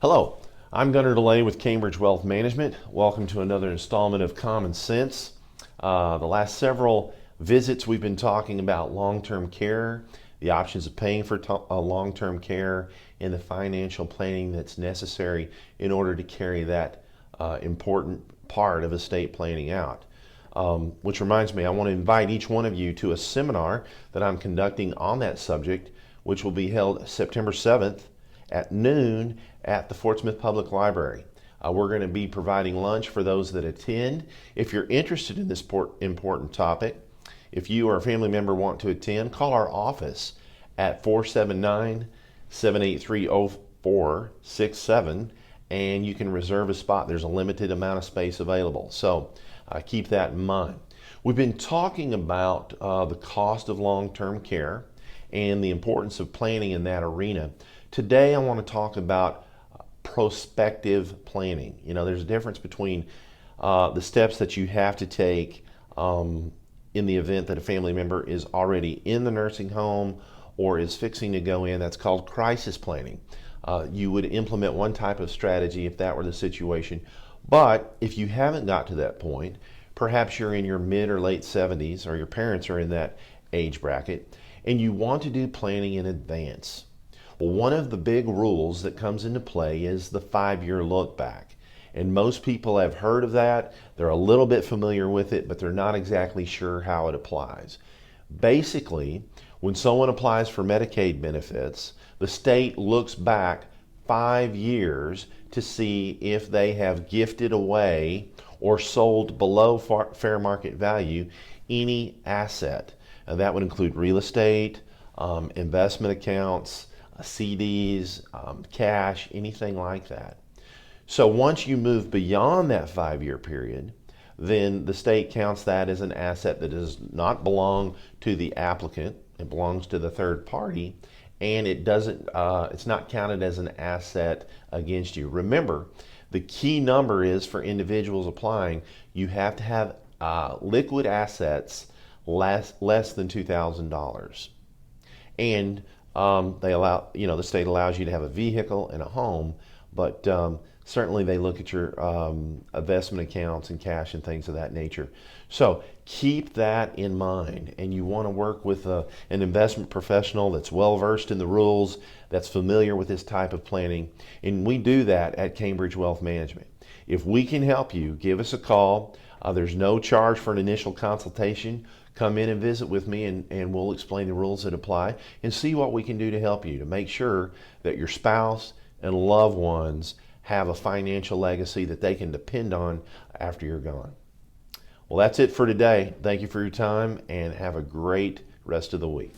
Hello, I'm Gunnar DeLay with Cambridge Wealth Management. Welcome to another installment of Common Sense. The last several visits we've been talking about long-term care, the options of paying for long-term care, and the financial planning that's necessary in order to carry that important part of estate planning out. Which reminds me, I want to invite each one of you to a seminar that I'm conducting on that subject, which will be held September 7th at noon at the Fort Smith Public Library. We're going to be providing lunch for those that attend. If you're interested in this important topic, if you or a family member want to attend, call our office at 479-783-0467 and you can reserve a spot. There's a limited amount of space available, so keep that in mind. We've been talking about the cost of long-term care and the importance of planning in that arena. Today I want to talk about prospective planning. You know, there's a difference between the steps that you have to take in the event that a family member is already in the nursing home or is fixing to go in. That's called crisis planning. You would implement one type of strategy if that were the situation. But if you haven't got to that point, perhaps you're in your mid or late 70s or your parents are in that age bracket, and you want to do planning in advance. Well, one of the big rules that comes into play is the 5-year look back. And most people have heard of that. They're a little bit familiar with it, but they're not exactly sure how it applies. Basically, when someone applies for Medicaid benefits, the state looks back 5 years to see if they have gifted away or sold below fair market value any asset. And that would include real estate, investment accounts, CDs, cash, anything like that. So once you move beyond that 5-year period, then the state counts that as an asset that does not belong to the applicant. It belongs to the third party, and it doesn't. It's not counted as an asset against you. Remember, the key number is for individuals applying, you have to have liquid assets less than $2,000, and the state allows you to have a vehicle and a home, but certainly they look at your investment accounts and cash and things of that nature. So keep that in mind, and you want to work with an investment professional that's well versed in the rules, that's familiar with this type of planning, and we do that at Cambridge Wealth Management. If we can help you, give us a call. There's no charge for an initial consultation. Come in and visit with me, and we'll explain the rules that apply and see what we can do to help you to make sure that your spouse and loved ones have a financial legacy that they can depend on after you're gone. Well, that's it for today. Thank you for your time, and have a great rest of the week.